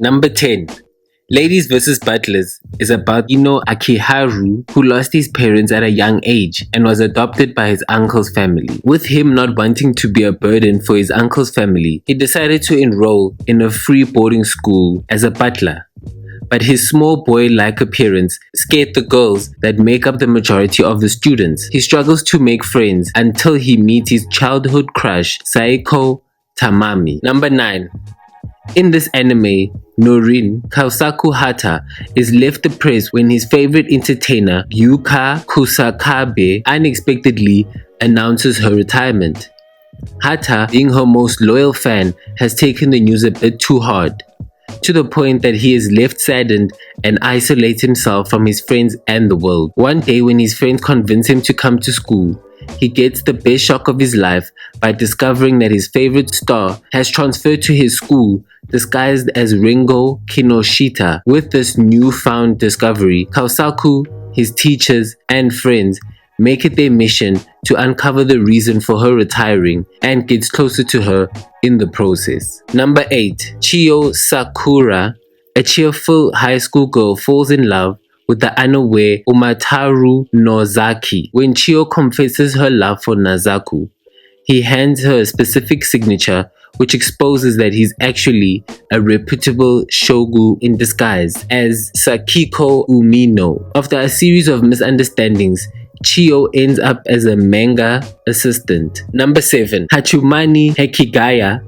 Number 10. Ladies vs. Butlers is about Hino Akiharu, who lost his parents at a young age and was adopted by his uncle's family. With him not wanting to be a burden for his uncle's family, he decided to enroll in a free boarding school as a butler. But his small boy-like appearance scared the girls that make up the majority of the students. He struggles to make friends until he meets his childhood crush, Saikyou Tamami. Number 9. In this anime, Norin Kausaku Hata is left depressed when his favorite entertainer, Yuka Kusakabe, unexpectedly announces her retirement. Hata, being her most loyal fan, has taken the news a bit too hard, to the point that he is left saddened and isolates himself from his friends and the world. One day when his friends convince him to come to school, he gets the best shock of his life by discovering that his favorite star has transferred to his school disguised as Ringo Kinoshita. With this newfound discovery, Kausaku, his teachers, and friends make it their mission to uncover the reason for her retiring and gets closer to her in the process. Number 8. Chiyo Sakura, a cheerful high school girl, falls in love with the unaware Umataru Nozaki. When Chiyo confesses her love for Nazaku, he hands her a specific signature which exposes that he's actually a reputable shogun in disguise as Sakiko Umino. After a series of misunderstandings, Chiyo ends up as a manga assistant. Number 7. Hachumani Hekigaya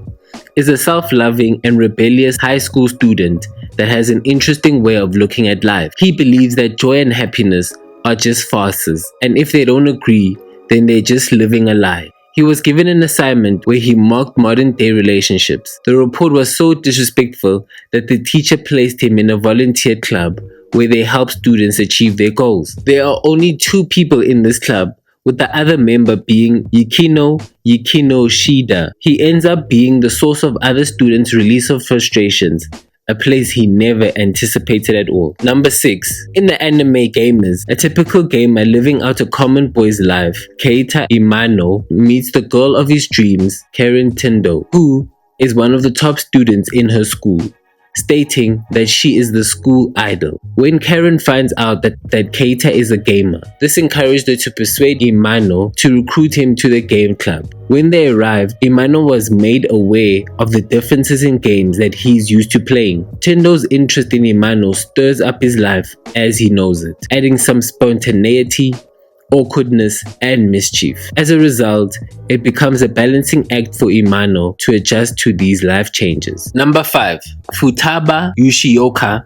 is a self-loving and rebellious high school student that has an interesting way of looking at life. He believes that joy and happiness are just farces, and if they don't agree, then they're just living a lie. He was given an assignment where he mocked modern-day relationships. The report was so disrespectful that the teacher placed him in a volunteer club where they help students achieve their goals. There are only 2 people in this club, with the other member being Yukino Shida. He ends up being the source of other students' release of frustrations, a place he never anticipated at all. Number 6. In the anime Gamers, a typical gamer living out a common boy's life, Keita Imano meets the girl of his dreams, Karen Tendo, who is one of the top students in her school, stating that she is the school idol. When Karen finds out that Keita is a gamer, this encouraged her to persuade Imano to recruit him to the game club. When they arrived, Imano was made aware of the differences in games that he's used to playing. Tendo's interest in Imano stirs up his life as he knows it, adding some spontaneity, awkwardness, and mischief. As a result, it becomes a balancing act for Imano to adjust to these life changes. Number 5. Futaba Yoshioka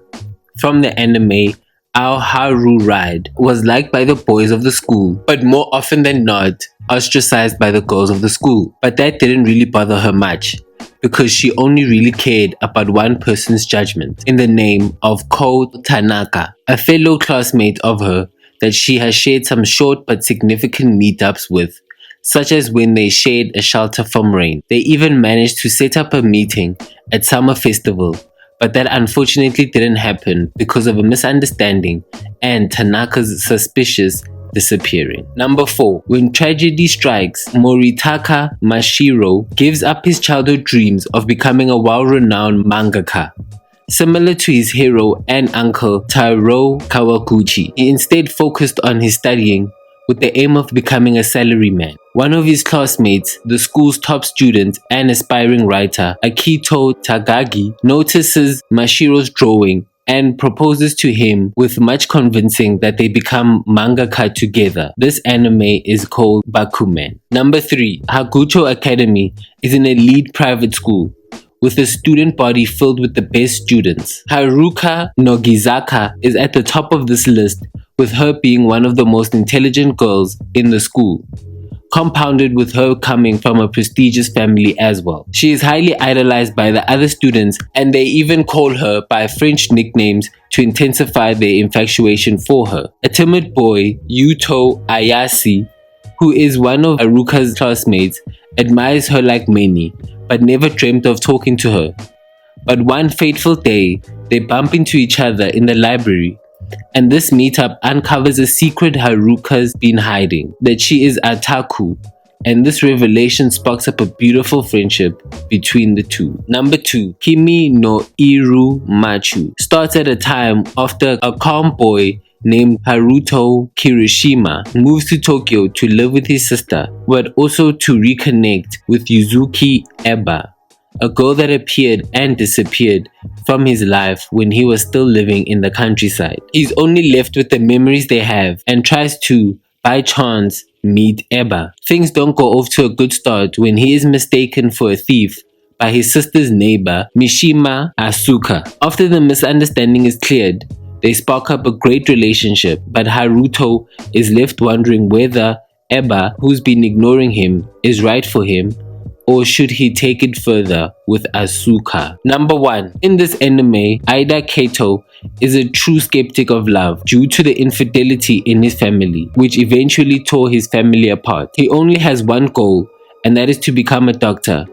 from the anime Aoharu Ride was liked by the boys of the school, but more often than not, ostracized by the girls of the school. But that didn't really bother her much, because she only really cared about one person's judgment in the name of Ko Tanaka, a fellow classmate of her that she has shared some short but significant meetups with, such as when they shared a shelter from rain. They even managed to set up a meeting at summer festival, but that unfortunately didn't happen because of a misunderstanding and Tanaka's suspicious disappearing. Number 4. When tragedy strikes, Moritaka Mashiro gives up his childhood dreams of becoming a well-renowned mangaka. Similar to his hero and uncle Taro Kawaguchi, he instead focused on his studying with the aim of becoming a salaryman. One of his classmates, the school's top student and aspiring writer, Akito Tagagi, notices Mashiro's drawing and proposes to him with much convincing that they become mangaka together. This anime is called Bakuman. Number 3. Hakucho Academy is an elite private school with a student body filled with the best students. Haruka Nogizaka is at the top of this list, with her being one of the most intelligent girls in the school, compounded with her coming from a prestigious family as well. She is highly idolized by the other students, and they even call her by French nicknames to intensify their infatuation for her. A timid boy, Yuto Ayase, who is one of Haruka's classmates, admires her like many, but never dreamt of talking to her. But one fateful day, they bump into each other in the library, and this meetup uncovers a secret Haruka's been hiding, that she is otaku and this revelation sparks up a beautiful friendship between the two. Number 2, Kimi no Iru Machu starts at a time after a calm boy named Haruto Kirishima moves to Tokyo to live with his sister, but also to reconnect with Yuzuki Eba, a girl that appeared and disappeared from his life when he was still living in the countryside. He's only left with the memories they have and tries to, by chance, meet Eba. Things don't go off to a good start when he is mistaken for a thief by his sister's neighbor, Mishima Asuka. After the misunderstanding is cleared, they spark up a great relationship, but Haruto is left wondering whether Eba, who's been ignoring him, is right for him, or should he take it further with Asuka? Number 1. In this anime, Ida Kato is a true skeptic of love due to the infidelity in his family, which eventually tore his family apart. He only has one goal, and that is to become a doctor,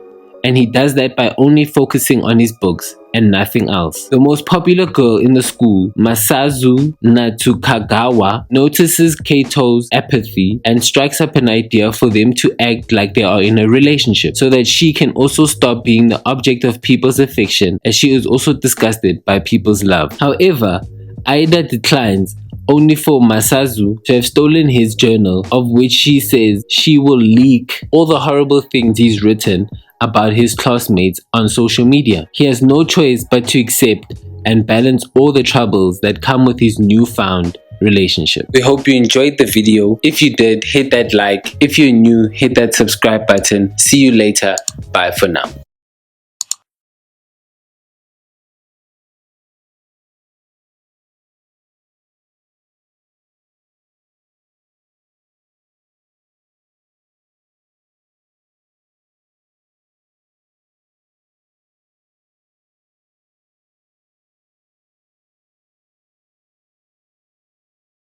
and he does that by only focusing on his books and nothing else. The most popular girl in the school, Masazu Natsukagawa, notices Kato's apathy and strikes up an idea for them to act like they are in a relationship so that she can also stop being the object of people's affection, as she is also disgusted by people's love. However, Aida declines, only for Masazu to have stolen his journal, of which she says she will leak all the horrible things he's written about his classmates on social media. He has no choice but to accept and balance all the troubles that come with his newfound relationship. We hope you enjoyed the video. If you did, hit that like. If you're new, hit that subscribe button. See you later. Bye for now.